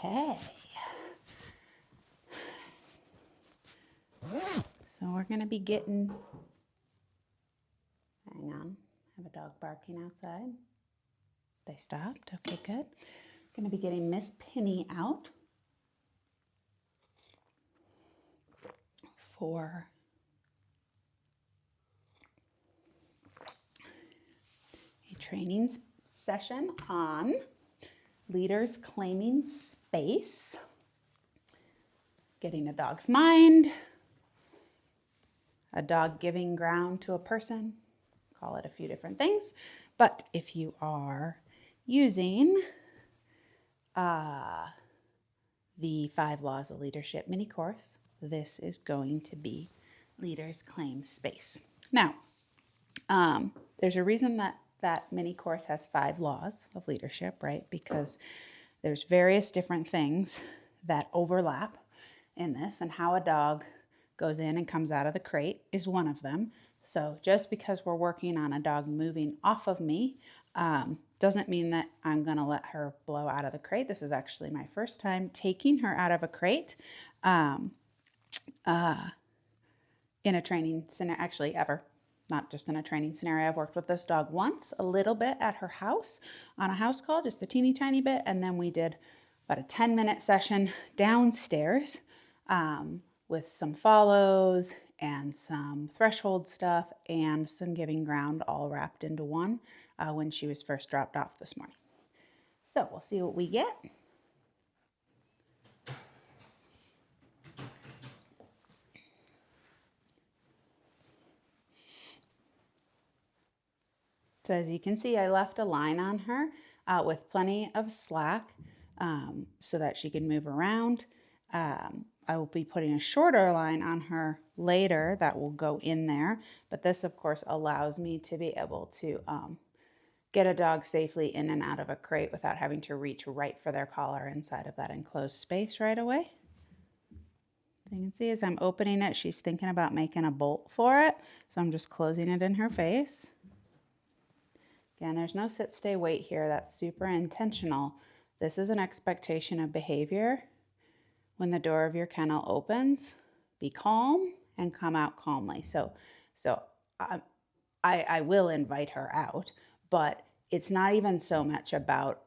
Okay. So we're going to be getting, hang on, I have a dog barking outside. They stopped. Okay, good. Going to be getting Miss Pinny out for a training session on leaders claiming space, getting a dog's mind, a dog giving ground to a person, call it a few different things. But if you are using the 5 Laws of Leadership mini course, this is going to be Leaders Claim Space. Now, there's a reason that mini course has 5 laws of leadership, right? Because there's various different things that overlap in this, and how a dog goes in and comes out of the crate is one of them. So just because we're working on a dog moving off of me doesn't mean that I'm going to let her blow out of the crate. This is actually my first time taking her out of a crate in a training scenario, actually ever. Not just in a training scenario. I've worked with this dog once, a little bit at her house on a house call, just a teeny tiny bit. And then we did about a 10-minute session downstairs with some follows and some threshold stuff and some giving ground all wrapped into one when she was first dropped off this morning. So we'll see what we get. So as you can see, I left a line on her with plenty of slack so that she can move around. I will be putting a shorter line on her later that will go in there. But this, of course, allows me to be able to get a dog safely in and out of a crate without having to reach right for their collar inside of that enclosed space right away. So you can see as I'm opening it, she's thinking about making a bolt for it. So I'm just closing it in her face. Again, there's no sit, stay, wait here. That's super intentional. This is an expectation of behavior. When the door of your kennel opens, be calm and come out calmly. So I will invite her out, but it's not even so much about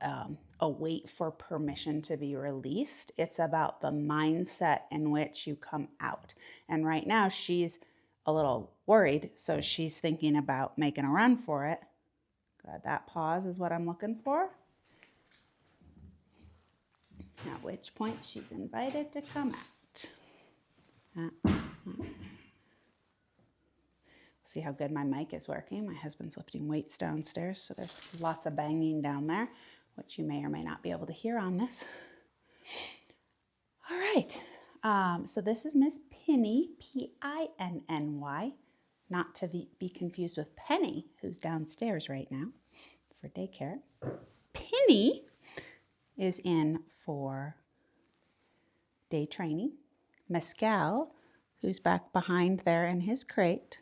a wait for permission to be released. It's about the mindset in which you come out. And right now she's a little worried, so she's thinking about making a run for it. Good. That pause is what I'm looking for. At which point she's invited to come out. See how good my mic is working. My husband's lifting weights downstairs, so there's lots of banging down there, which you may or may not be able to hear on this. All right. So this is Miss Pinny, P-I-N-N-Y, not to be confused with Penny, who's downstairs right now for daycare. Pinny is in for day training. Mescal, who's back behind there in his crate,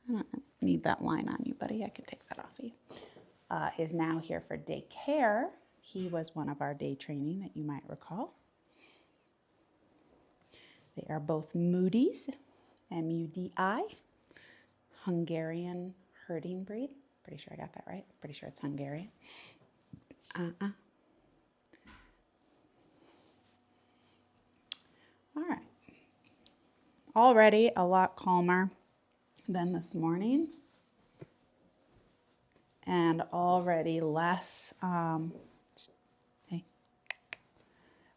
I don't need that line on you, buddy. I can take that off of you. Is now here for daycare. He was one of our day training that you might recall. They are both Moody's, M-U-D-I, Hungarian herding breed. Pretty sure I got that right. Pretty sure it's Hungarian. All right. Already a lot calmer than this morning. And already less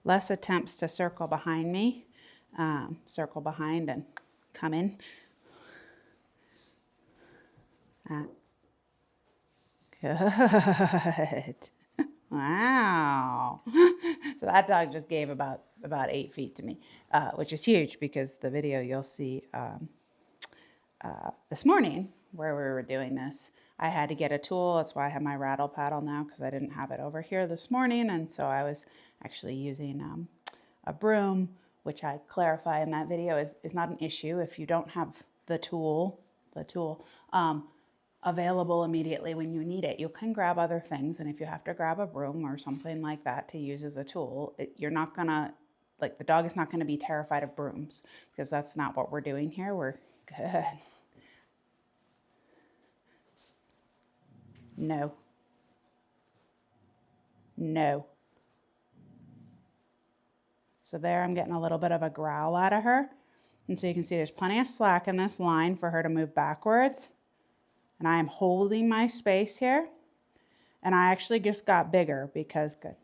attempts to circle behind me. Circle behind and come in. Good. Wow. So that dog just gave about 8 feet to me, which is huge because the video you'll see this morning where we were doing this, I had to get a tool. That's why I have my rattle paddle now, because I didn't have it over here this morning. And so I was actually using a broom, which I clarify in that video is not an issue if you don't have the tool. available immediately when you need it. You can grab other things, and if you have to grab a broom or something like that to use as a tool, you're not gonna, like, the dog is not gonna be terrified of brooms, because that's not what we're doing here. We're good. No. No. So there I'm getting a little bit of a growl out of her. And so you can see there's plenty of slack in this line for her to move backwards. And I am holding my space here. And I actually just got bigger because, good.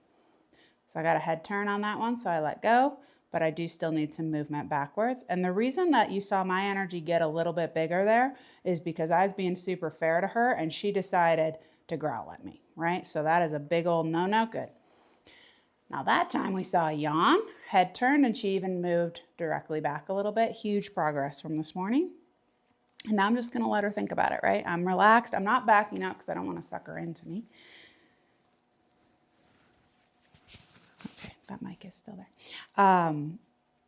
So I got a head turn on that one, so I let go. But I do still need some movement backwards. And the reason that you saw my energy get a little bit bigger there is because I was being super fair to her and she decided to growl at me, right? So that is a big old no-no. Good. Now that time we saw a yawn, head turned, and she even moved directly back a little bit. Huge progress from this morning. And now I'm just going to let her think about it, right? I'm relaxed. I'm not backing up because I don't want to suck her into me. Okay, that mic is still there.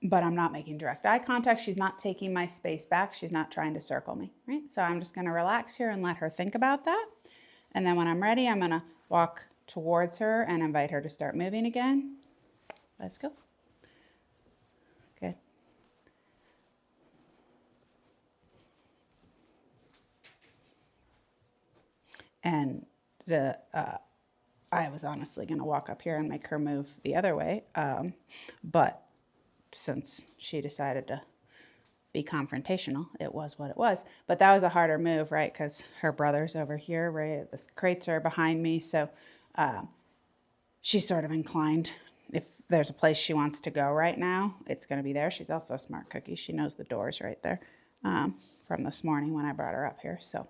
But I'm not making direct eye contact. She's not taking my space back. She's not trying to circle me, right? So I'm just going to relax here and let her think about that. And then when I'm ready, I'm going to walk towards her and invite her to start moving again. Let's go. Good. And I was honestly going to walk up here and make her move the other way, but since she decided to be confrontational, it was what it was. But that was a harder move, right? Because her brother's over here, right? The crates are behind me, so she's sort of inclined. If there's a place she wants to go right now, it's going to be there. She's also a smart cookie. She knows the doors right there from this morning when I brought her up here. So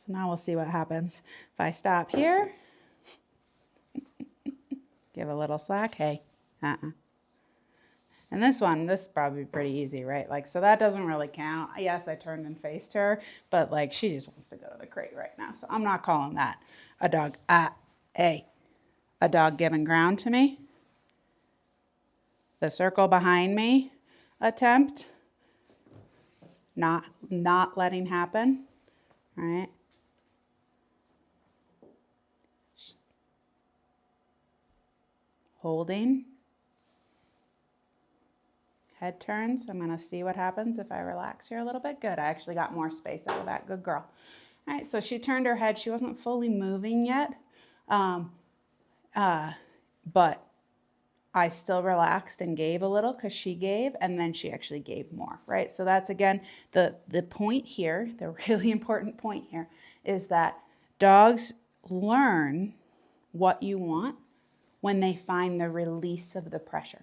now we'll see what happens. If I stop here, give a little slack. Hey, And this is probably pretty easy, right? Like, so that doesn't really count. Yes, I turned and faced her, but like, she just wants to go to the crate right now. So I'm not calling that a dog. A dog giving ground to me. The circle behind me attempt. Not letting happen, right? Holding. Head turns. I'm going to see what happens if I relax here a little bit. Good. I actually got more space out of that. Good girl. All right. So she turned her head. She wasn't fully moving yet. But I still relaxed and gave a little because she gave, and then she actually gave more, right? So that's, again, the point here, the really important point here is that dogs learn what you want when they find the release of the pressure,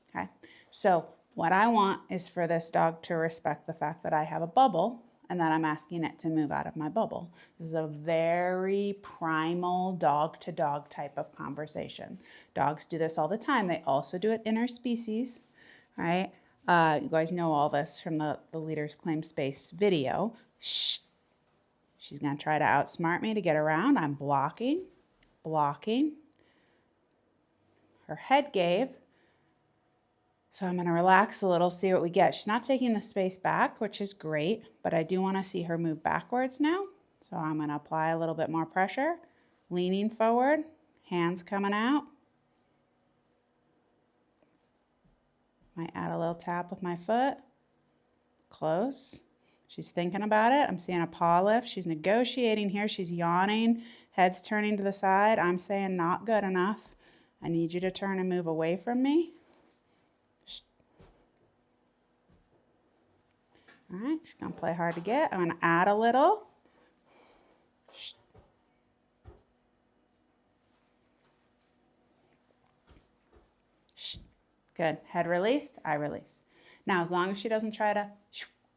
okay? So what I want is for this dog to respect the fact that I have a bubble and that I'm asking it to move out of my bubble. This is a very primal dog-to-dog type of conversation. Dogs do this all the time. They also do it interspecies, right? You guys know all this from the Leaders Claim Space video. Shh. She's going to try to outsmart me to get around. I'm blocking. Her head gave. So I'm going to relax a little, see what we get. She's not taking the space back, which is great, but I do want to see her move backwards now. So I'm going to apply a little bit more pressure, leaning forward, hands coming out. Might add a little tap with my foot. Close. She's thinking about it. I'm seeing a paw lift. She's negotiating here. She's yawning. Head's turning to the side. I'm saying not good enough. I need you to turn and move away from me. All right, she's going to play hard to get. I'm going to add a little. Good. Head released, I release. Now, as long as she doesn't try to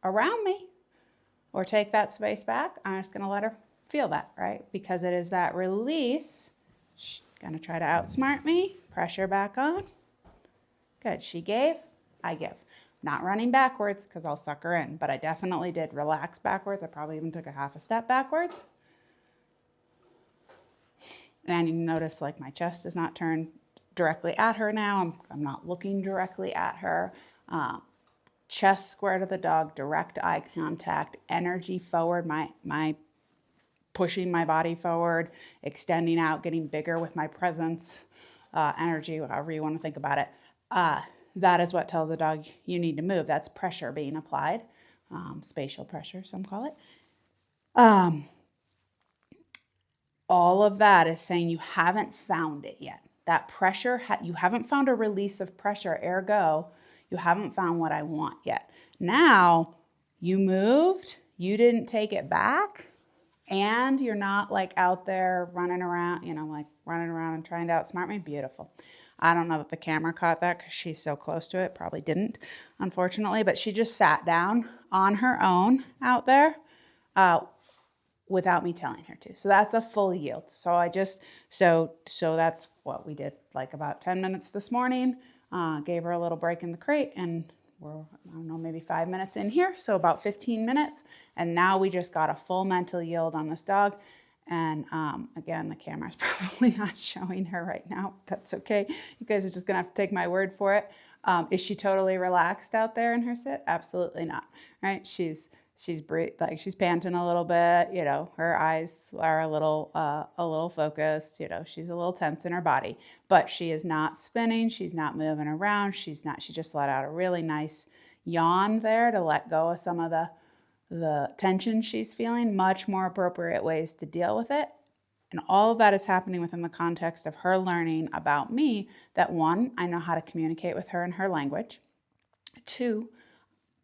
around me or take that space back, I'm just going to let her feel that, right? Because it is that release. She's going to try to outsmart me. Pressure back on. Good. She gave, I give. Not running backwards because I'll suck her in, but I definitely did relax backwards. I probably even took a half a step backwards. And you notice like my chest is not turned directly at her now. I'm not looking directly at her. chest square to the dog, direct eye contact, energy forward, my pushing my body forward, extending out, getting bigger with my presence, energy, however you want to think about it. That is what tells a dog you need to move. That's pressure being applied, spatial pressure, some call it. All of that is saying you haven't found it yet. That pressure, you haven't found a release of pressure, ergo, you haven't found what I want yet. Now, you moved, you didn't take it back, and you're not like out there running around, like running around and trying to outsmart me. Beautiful. I don't know that the camera caught that because she's so close to it. Probably didn't, unfortunately, but she just sat down on her own out there without me telling her to. So that's a full yield. So so that's what we did like about 10 minutes this morning. Gave her a little break in the crate, and we're, I don't know, maybe 5 minutes in here. So about 15 minutes. And now we just got a full mental yield on this dog. And again, the camera's probably not showing her right now. That's okay. You guys are just going to have to take my word for it. Is she totally relaxed out there in her sit? Absolutely not. Right? She's like she's panting a little bit. Her eyes are a little focused. She's a little tense in her body, but she is not spinning. She's not moving around. She just let out a really nice yawn there to let go of some of the tension she's feeling. Much more appropriate ways to deal with it. And all of that is happening within the context of her learning about me, that one, I know how to communicate with her in her language. Two,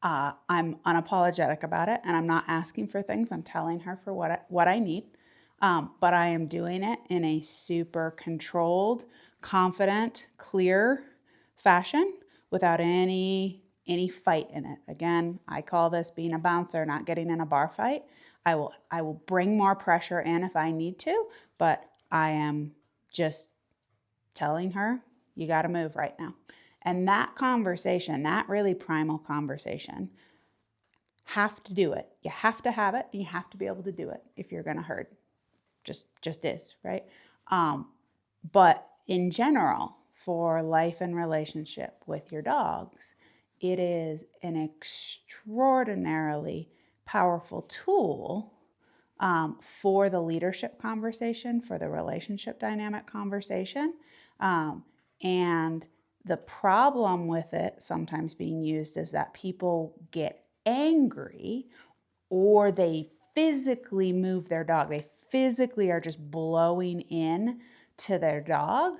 I'm unapologetic about it, and I'm not asking for things. I'm telling her for what I need. But I am doing it in a super controlled, confident, clear fashion without any fight in it. Again, I call this being a bouncer, not getting in a bar fight. I will bring more pressure in if I need to, but I am just telling her, you got to move right now. And that conversation, that really primal conversation, have to do it. You have to have it, and you have to be able to do it if you're going to herd. Just is, right? But in general, for life and relationship with your dogs, it is an extraordinarily powerful tool for the leadership conversation, for the relationship dynamic conversation. And the problem with it sometimes being used is that people get angry, or they physically move their dog. They physically are just blowing in to their dog,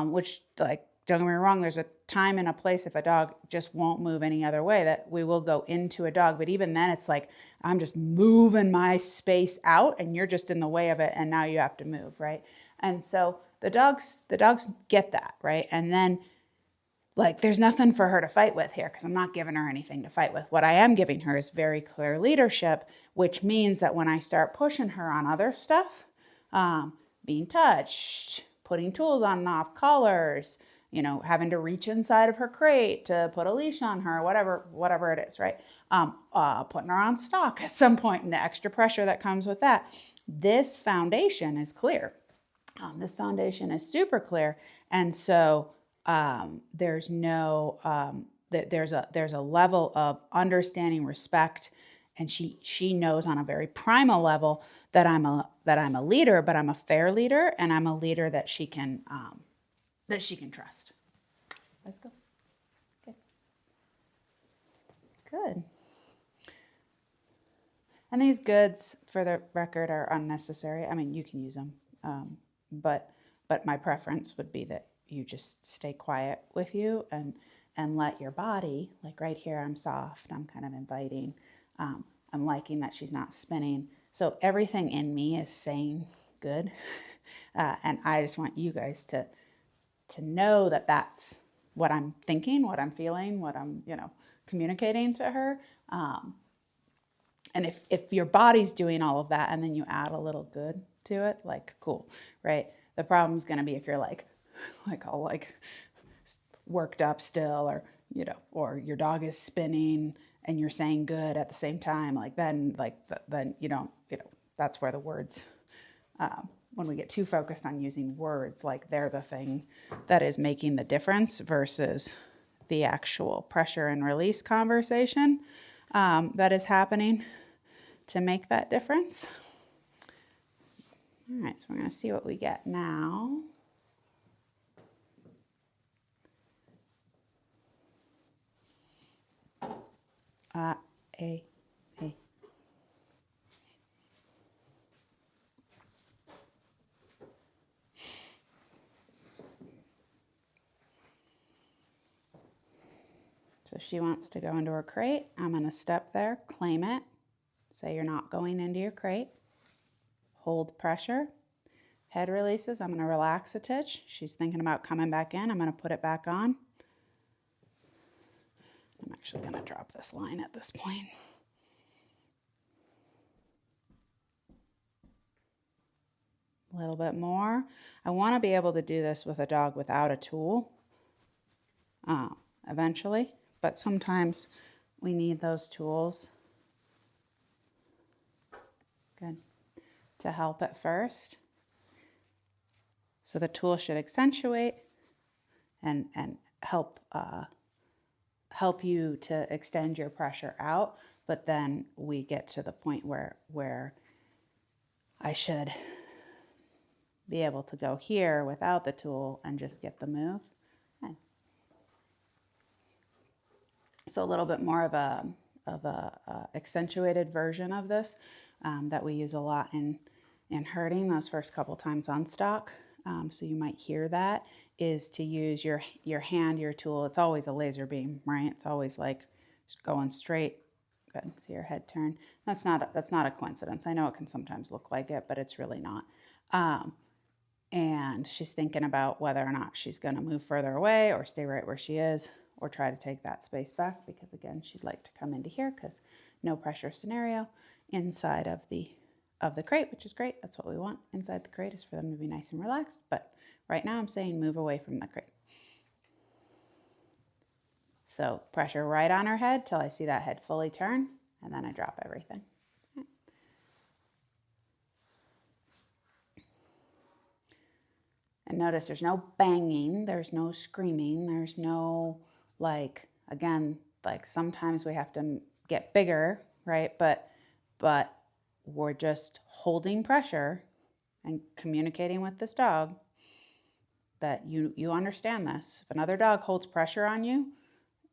which, like, don't get me wrong, there's a time and a place if a dog just won't move any other way that we will go into a dog. But even then, it's like, I'm just moving my space out and you're just in the way of it, and now you have to move, right? And so the dogs get that, right? And then, like, there's nothing for her to fight with here because I'm not giving her anything to fight with. What I am giving her is very clear leadership, which means that when I start pushing her on other stuff, being touched, putting tools on and off, collars, having to reach inside of her crate to put a leash on her, whatever it is, right? Putting her on stock at some point, and the extra pressure that comes with that. This foundation is clear. This foundation is super clear. And so there's a level of understanding, respect, and she knows on a very primal level that I'm a leader, but I'm a fair leader, and I'm a leader that she can trust. Let's go. Okay. Good. And these goods, for the record, are unnecessary. I mean, you can use them, but my preference would be that you just stay quiet with you and let your body, like right here, I'm soft, I'm kind of inviting, I'm liking that she's not spinning. So everything in me is saying good. And I just want you guys to know that that's what I'm thinking, what I'm feeling, what I'm, communicating to her. And if your body's doing all of that and then you add a little good to it, like, cool, right? The problem's going to be if you're like all worked up still, or your dog is spinning and you're saying good at the same time, then you don't, that's where the words, when we get too focused on using words, like they're the thing that is making the difference versus the actual pressure and release conversation that is happening to make that difference. All right, so we're going to see what we get now. A. So she wants to go into her crate. I'm going to step there, claim it, say you're not going into your crate, hold pressure, head releases. I'm going to relax a titch. She's thinking about coming back in. I'm going to put it back on. I'm actually going to drop this line at this point. A little bit more. I want to be able to do this with a dog without a tool eventually, but sometimes we need those tools. Good. To help at first. So the tool should accentuate and help help you to extend your pressure out, but then we get to the point where I should be able to go here without the tool and just get the move. Okay. So a little bit more of a accentuated version of this that we use a lot in herding those first couple times on stock. So you might hear that is to use your hand, your tool. It's always a laser beam, right? It's always like going straight. Good. See your head turn. That's not a coincidence. I know it can sometimes look like it, but it's really not. And she's thinking about whether or not she's going to move further away or stay right where she is or try to take that space back, because again, she'd like to come into here because no pressure scenario inside of the crate, which is great. That's what we want inside the crate, is for them to be nice and relaxed. But right now I'm saying move away from the crate. So pressure right on her head till I see that head fully turn, and then I drop everything. And notice there's no banging, there's no screaming, there's no, like, again, like sometimes we have to get bigger, right? But we're just holding pressure and communicating with this dog that you understand this. If another dog holds pressure on you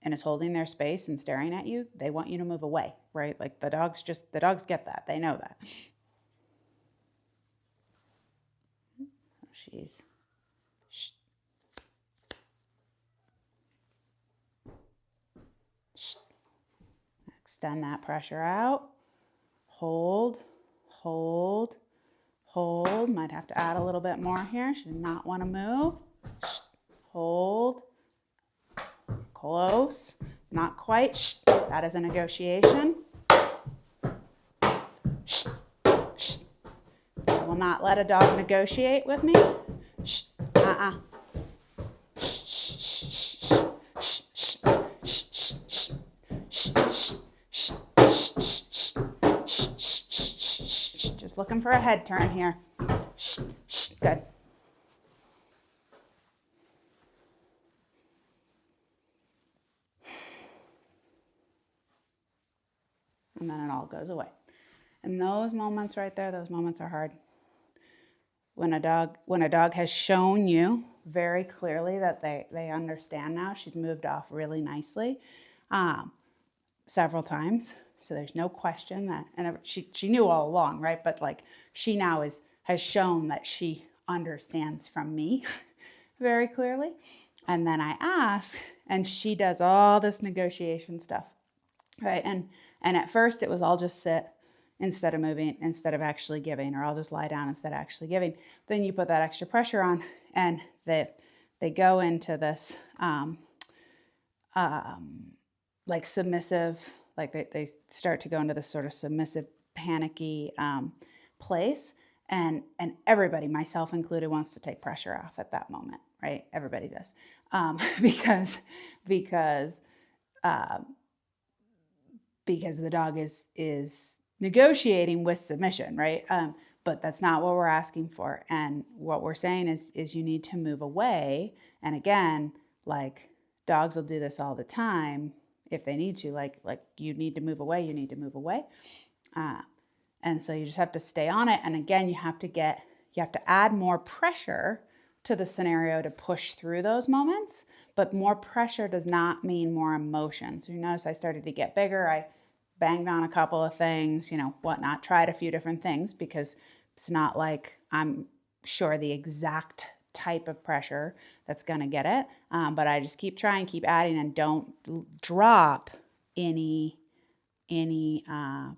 and is holding their space and staring at you, they want you to move away, right? Like the dogs get that. They know that. So she's extend that pressure out. Hold. Might have to add a little bit more here. She did not want to move. Hold. Close. Not quite. That is a negotiation. I will not let a dog negotiate with me. Just looking for a head turn here. Good. And then it all goes away. And those moments right there, those moments are hard. When a dog has shown you very clearly that they understand now, she's moved off really nicely several times. So there's no question that, and she knew all along, right? But like she now has shown that she understands from me very clearly. And then I ask, and she does all this negotiation stuff, right? And at first it was I'll just sit instead of moving, instead of actually giving, or I'll just lie down instead of actually giving. Then you put that extra pressure on, and they go into this like submissive, like they start to go into this sort of submissive, panicky place. And everybody, myself included, wants to take pressure off at that moment, right? Everybody does, because the dog is negotiating with submission, right? But that's not what we're asking for. And what we're saying is you need to move away. And again, like dogs will do this all the time if they need to, like you need to move away, you need to move away. And so you just have to stay on it. And again, you have to add more pressure to the scenario to push through those moments, but more pressure does not mean more emotion. So you notice I started to get bigger. I banged on a couple of things, whatnot, tried a few different things, because it's not like I'm sure the exact type of pressure that's going to get it. But I just keep trying, keep adding, and don't drop any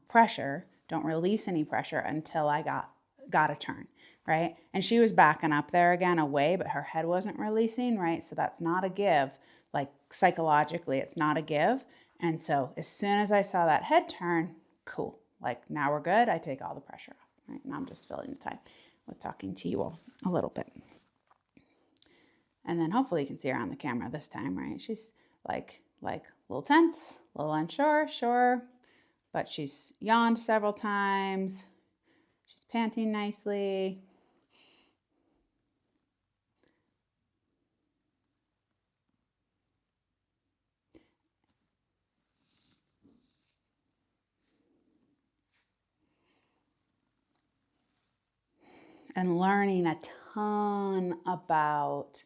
pressure. Don't release any pressure until I got a turn, right? And she was backing up there again away, but her head wasn't releasing, right? So that's not a give. Like psychologically, it's not a give. And so as soon as I saw that head turn, cool. Like now we're good. I take all the pressure off, right? And I'm just filling the time with talking to you all a little bit. And then hopefully you can see her on the camera this time, right? She's like a little tense, a little unsure, sure, but she's yawned several times. She's panting nicely. And learning a ton about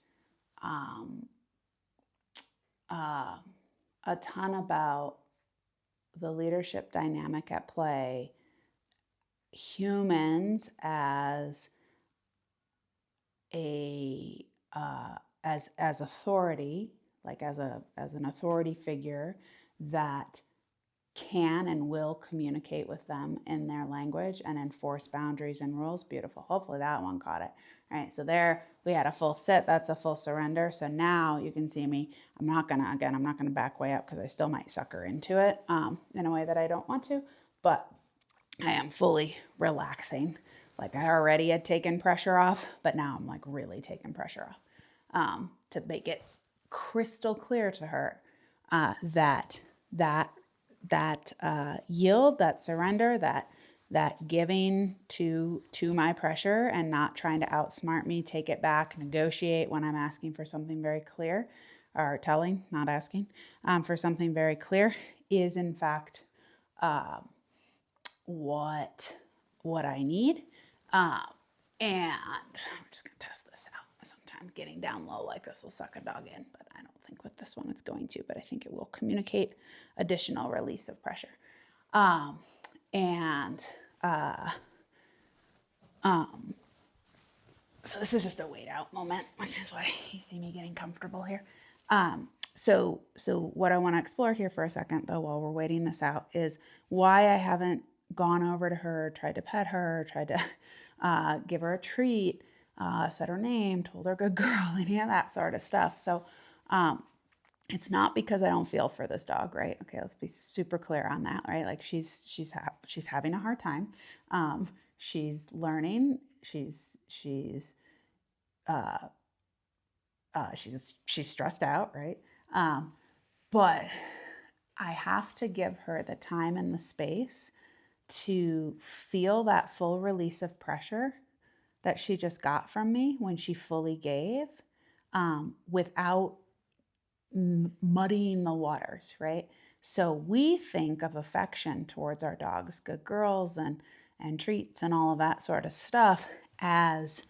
the leadership dynamic at play, humans as as authority, like as an authority figure that can and will communicate with them in their language and enforce boundaries and rules. Beautiful. Hopefully that one caught it. All right, so there we had a full sit. That's a full surrender. So now you can see me. I'm not gonna back way up because I still might suck her into it in a way that I don't want to, but I am fully relaxing. Like I already had taken pressure off, but now I'm like really taking pressure off to make it crystal clear to her that yield, that surrender, that giving to my pressure and not trying to outsmart me, take it back, negotiate when I'm asking for something very clear, or telling, not asking, for something very clear, is in fact what I need. And I'm just gonna test this out. Sometimes getting down low like this will suck a dog in, but I don't think with this one it's going to, but I think it will communicate additional release of pressure. So this is just a wait out moment, which is why you see me getting comfortable here. So what I want to explore here for a second, though, while we're waiting this out, is why I haven't gone over to her, tried to pet her, tried to give her a treat, said her name, told her good girl, any of that sort of stuff. So it's not because I don't feel for this dog, right? Okay, let's be super clear on that, right? Like she's having a hard time. She's learning. She's stressed out, right? But I have to give her the time and the space to feel that full release of pressure that she just got from me when she fully gave, without muddying the waters, right? So we think of affection towards our dogs, good girls and treats and all of that sort of stuff, as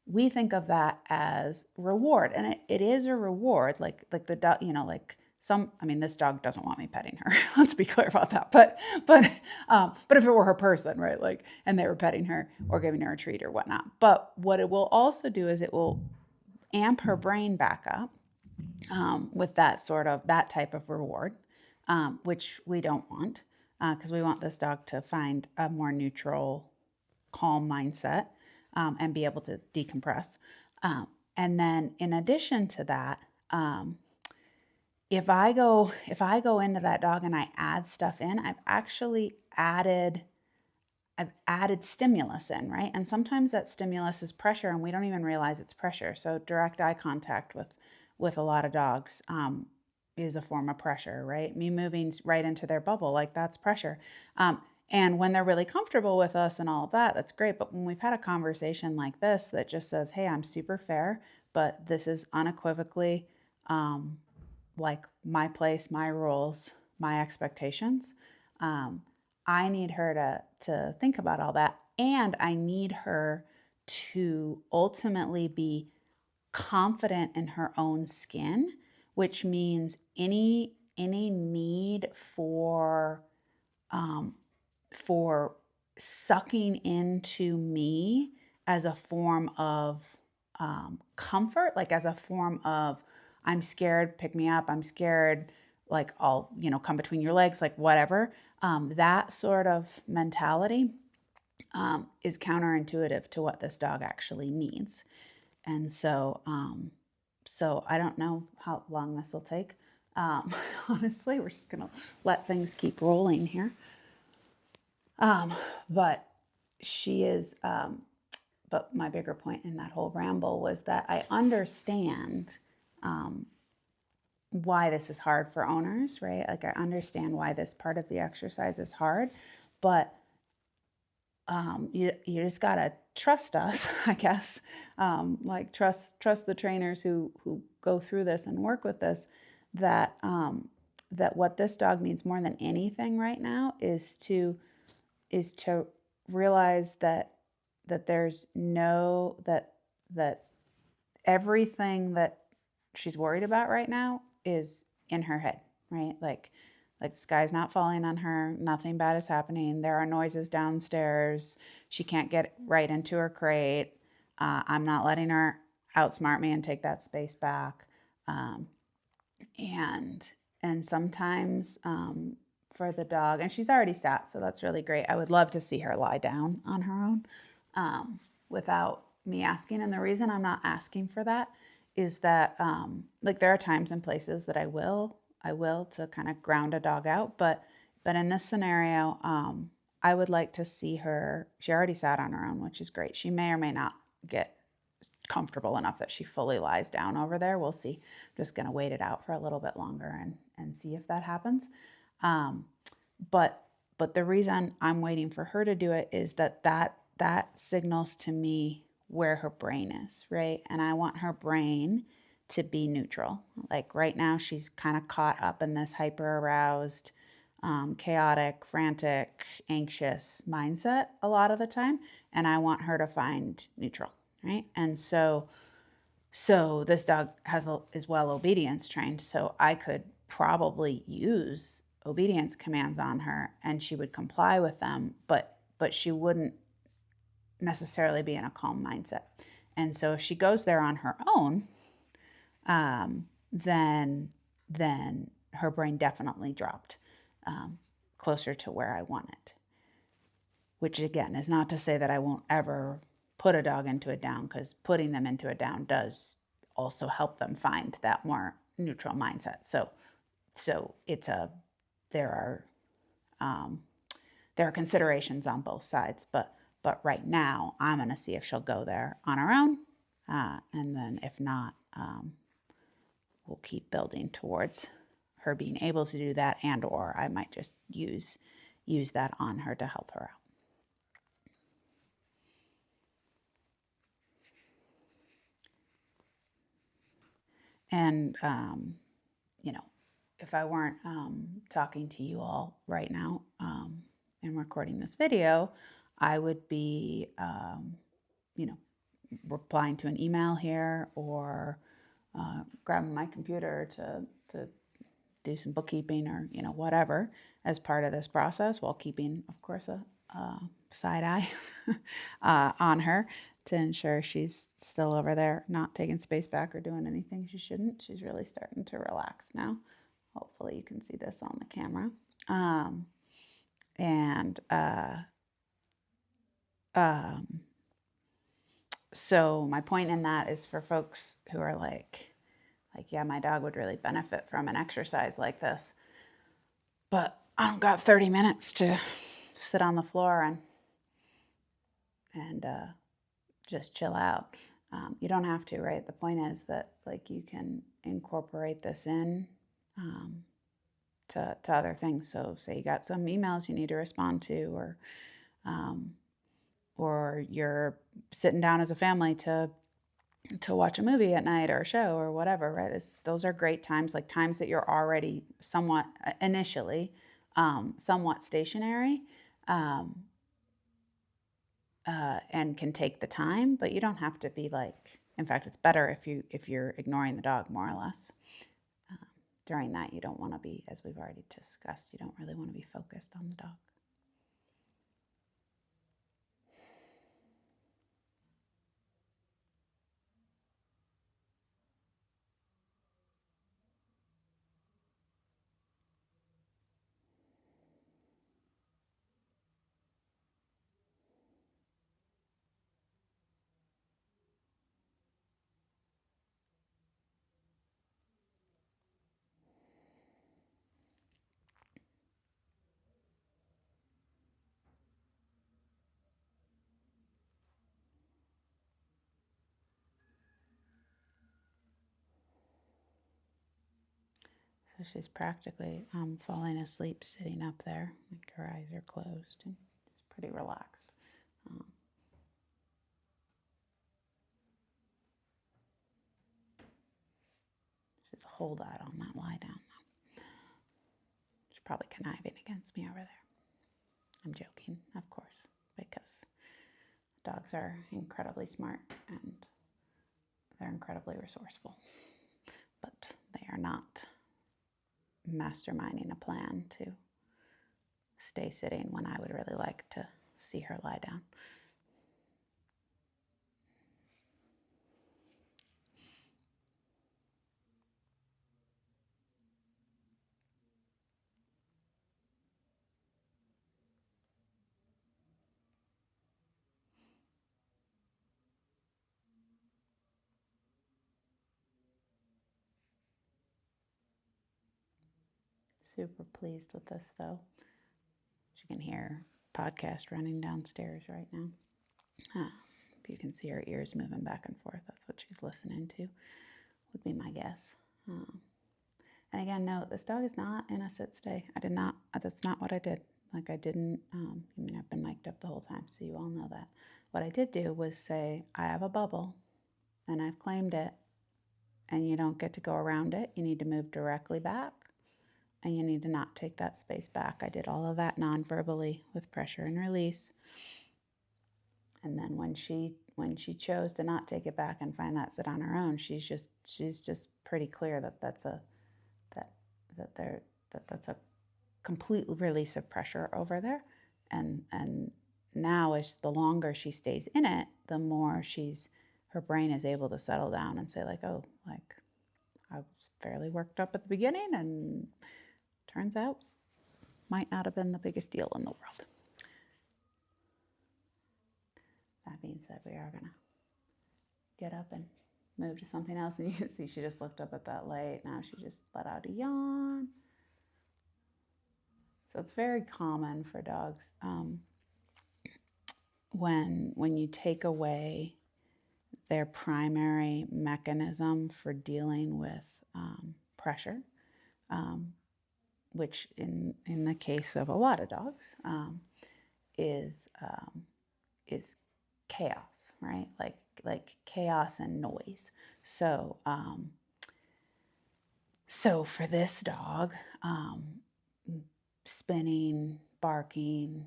we think of that as reward, and it is a reward. Like the dog, this dog doesn't want me petting her. Let's be clear about that. But if it were her person, right? Like, and they were petting her or giving her a treat or whatnot. But what it will also do is it will amp her brain back up with that type of reward, which we don't want, because we want this dog to find a more neutral, calm mindset and be able to decompress. And then in addition to that, if I go into that dog and I add stuff in, I've added stimulus in, right? And sometimes that stimulus is pressure and we don't even realize it's pressure. So direct eye contact with a lot of dogs is a form of pressure, right? Me moving right into their bubble, like that's pressure. And when they're really comfortable with us and all of that, that's great. But when we've had a conversation like this that just says, hey, I'm super fair, but this is unequivocally like my place, my rules, my expectations. I need her to think about all that. And I need her to ultimately be confident in her own skin, which means any need um, for sucking into me as a form of comfort, like as a form of, I'm scared, pick me up, I'm scared, like I'll, come between your legs, like whatever. That sort of mentality is counterintuitive to what this dog actually needs. And so I don't know how long this will take. Honestly, we're just gonna let things keep rolling here. But she is, but my bigger point in that whole ramble was that I understand um, why this is hard for owners, right? Like I understand why this part of the exercise is hard, but you just gotta trust us, I guess. Like trust the trainers who go through this and work with this. That that what this dog needs more than anything right now is to realize that there's no that everything that she's worried about right now is in her head, right? Like the sky's not falling on her, nothing bad is happening. There are noises downstairs. She can't get right into her crate. I'm not letting her outsmart me and take that space back. Um, and and sometimes for the dog, and she's already sat, so that's really great. I would love to see her lie down on her own without me asking. And the reason I'm not asking for that is that like there are times and places that I will to kind of ground a dog out, but in this scenario, I would like to see her. She already sat on her own, which is great. She may or may not get comfortable enough that she fully lies down over there. We'll see. I'm just going to wait it out for a little bit longer and see if that happens. But the reason I'm waiting for her to do it is that signals to me where her brain is, right? And I want her brain to be neutral. Like right now, she's kind of caught up in this hyper aroused, chaotic, frantic, anxious mindset a lot of the time. And I want her to find neutral, right? And so this dog is well obedience trained. So I could probably use obedience commands on her and she would comply with them, but she wouldn't necessarily be in a calm mindset. And so if she goes there on her own, then her brain definitely dropped closer to where I want it. Which again is not to say that I won't ever put a dog into a down, because putting them into a down does also help them find that more neutral mindset. So there are considerations on both sides, but right now I'm going to see if she'll go there on her own, and then if not, we'll keep building towards her being able to do that, and or I might just use that on her to help her out. And if I weren't talking to you all right now and recording this video, I would be replying to an email here, or grabbing my computer to do some bookkeeping, or whatever, as part of this process, while keeping, of course, a side eye on her to ensure she's still over there, not taking space back or doing anything she shouldn't. She's really starting to relax now. Hopefully you can see this on the camera. So my point in that is for folks who are like, yeah, my dog would really benefit from an exercise like this, but I don't got 30 minutes to sit on the floor and just chill out. You don't have to, right? The point is that you can incorporate this in to other things. So say you got some emails you need to respond to, or you're sitting down as a family to to watch a movie at night or a show or whatever, right? Those are great times, like times that you're already somewhat initially somewhat stationary, um, and can take the time, but you don't have to be like. In fact, it's better if you're ignoring the dog more or less. Um, During that, you don't want to be, as we've already discussed, you don't really want to be focused on the dog. So she's practically falling asleep sitting up there. Like her eyes are closed and she's pretty relaxed. Um, she's a holdout on that lie down. She's probably conniving against me over there. I'm joking, of course, because dogs are incredibly smart and they're incredibly resourceful, but they are not masterminding a plan to stay sitting when I would really like to see her lie down. Super pleased with this though. You can hear podcast running downstairs right now. You can see her ears moving back and forth. That's what she's listening to, would be my guess. And again, no, this dog is not in a sit stay. I did not, that's not what I did. Like I didn't, I mean, I've been mic'd up the whole time, so you all know that. What I did do was say, I have a bubble and I've claimed it and you don't get to go around it. You need to move directly back and you need to not take that space back. I did all of that non-verbally with pressure and release. And then when she chose to not take it back and find that sit on her own, she's just pretty clear that that's a that that there that that's a complete release of pressure over there. And now as the longer she stays in it, the more her brain is able to settle down and say like, oh, like I was fairly worked up at the beginning and turns out might not have been the biggest deal in the world. That being said, we are gonna get up and move to something else, and you can see she just looked up at that light. Now she just let out a yawn. So it's very common for dogs when you take away their primary mechanism for dealing with pressure, which in the case of a lot of dogs is chaos, right? Like chaos and noise. So so for this dog, spinning, barking,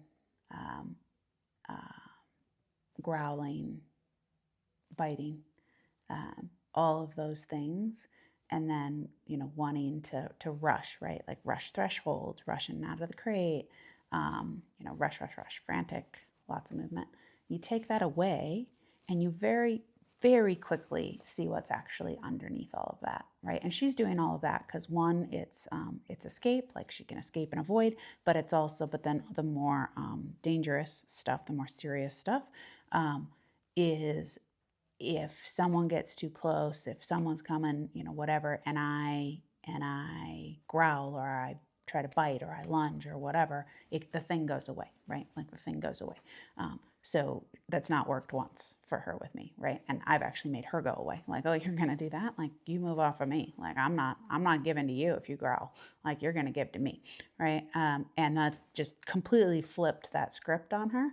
um, uh, growling, biting, all of those things, and then wanting to rush, right? Like rush threshold, rushing out of the crate, rush, rush, rush, frantic, lots of movement. You take that away, and you very, very quickly see what's actually underneath all of that, right? And she's doing all of that because one, it's escape, like she can escape and avoid, but it's also, but then the more dangerous stuff, the more serious stuff, is if someone gets too close, if someone's coming, whatever, and I growl or I try to bite or I lunge or whatever, the thing goes away, right? Like the thing goes away. So that's not worked once for her with me, right? And I've actually made her go away. Like, oh, you're gonna do that? Like, you move off of me. Like, I'm not giving to you if you growl. Like, you're gonna give to me, right? And that just completely flipped that script on her,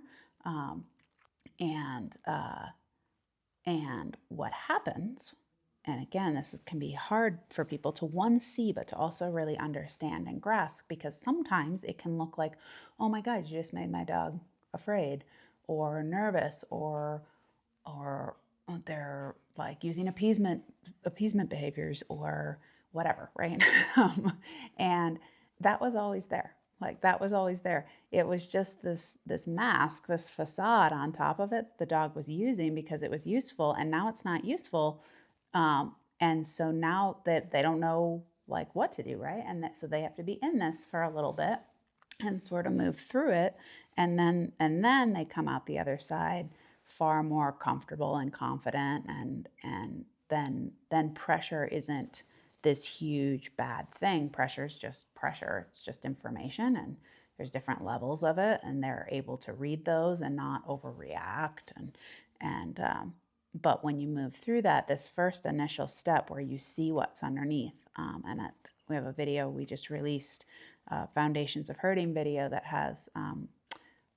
and And what happens, and again, can be hard for people to one, see, but to also really understand and grasp, because sometimes it can look like, oh my God, you just made my dog afraid or nervous, or they're like using appeasement behaviors or whatever, right? And that was always there. Like that was always there. It was just this mask, this facade on top of it the dog was using because it was useful, and now it's not useful. And so now that they don't know like what to do, right? And so they have to be in this for a little bit and sort of move through it, and then they come out the other side far more comfortable and confident, and then pressure isn't this huge bad thing. Pressure is just pressure. It's just information, and there's different levels of it, and they're able to read those and not overreact. And but when you move through that, this first initial step where you see what's underneath, we have a video we just released, Foundations of Herding video, that has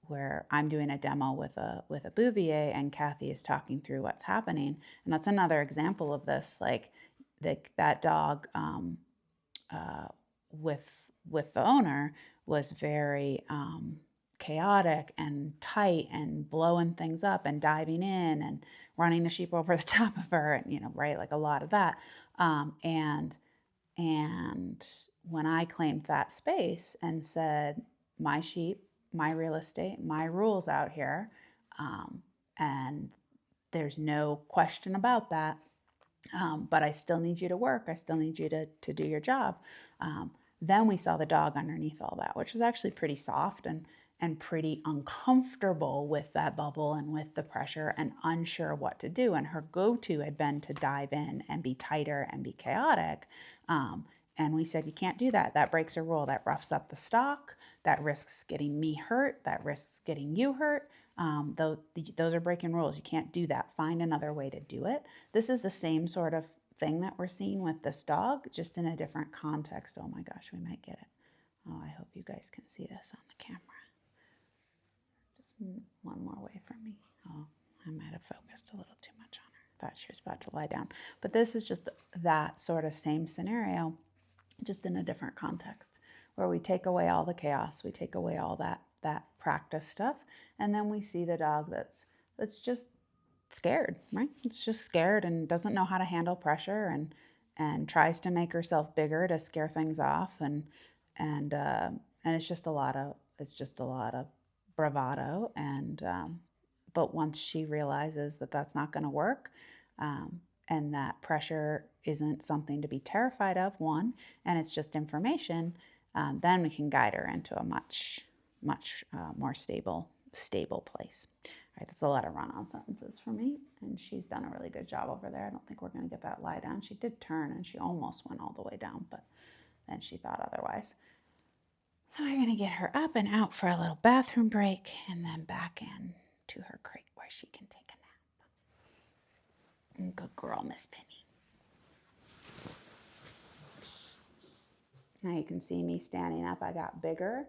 where I'm doing a demo with a Bouvier, and Kathy is talking through what's happening. And that's another example of this, like that dog with the owner was very chaotic and tight and blowing things up and diving in and running the sheep over the top of her, and right, like a lot of that. And when I claimed that space and said, my sheep, my real estate, my rules out here, and there's no question about that, but I still need you to work. I still need you to do your job. Then we saw the dog underneath all that, which was actually pretty soft and pretty uncomfortable with that bubble and with the pressure and unsure what to do. And her go-to had been to dive in and be tighter and be chaotic. And we said, you can't do that. That breaks a rule. That roughs up the stock. That risks getting me hurt. That risks getting you hurt. Those are breaking rules. You can't do that. Find another way to do it. This is the same sort of thing that we're seeing with this dog, just in a different context. Oh my gosh, we might get it. Oh, I hope you guys can see this on the camera. Just one more way from me. Oh, I might have focused a little too much on her. Thought she was about to lie down. But this is just that sort of same scenario, just in a different context, where we take away all the chaos, we take away all that practice stuff, and then we see the dog that's just scared, right? It's just scared and doesn't know how to handle pressure, and tries to make herself bigger to scare things off, and it's just a lot of bravado, and but once she realizes that that's not going to work, and that pressure isn't something to be terrified of, one, and it's just information, then we can guide her into a much more stable place. All right, that's a lot of run-on sentences for me, and she's done a really good job over there. I don't think we're going to get that lie down. She did turn, and she almost went all the way down, but then she thought otherwise. So we're going to get her up and out for a little bathroom break, and then back in to her crate where she can take a nap. Good girl, Miss Pinny. Now you can see me standing up. I got bigger,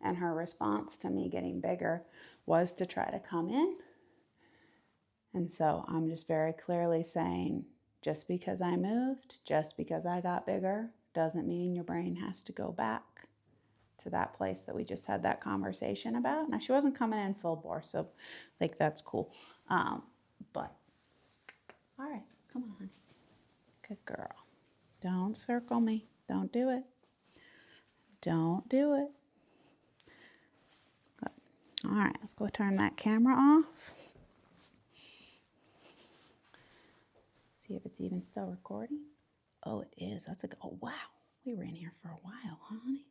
and her response to me getting bigger was to try to come in. And so I'm just very clearly saying, just because I moved, just because I got bigger, doesn't mean your brain has to go back to that place that we just had that conversation about. Now, she wasn't coming in full bore, so like that's cool. But all right, come on, honey. Good girl. Don't circle me. Don't do it. Don't do it. Good. All right, let's go turn that camera off. See if it's even still recording. Oh, it is. That's a good. Oh, wow. We were in here for a while, huh, honey?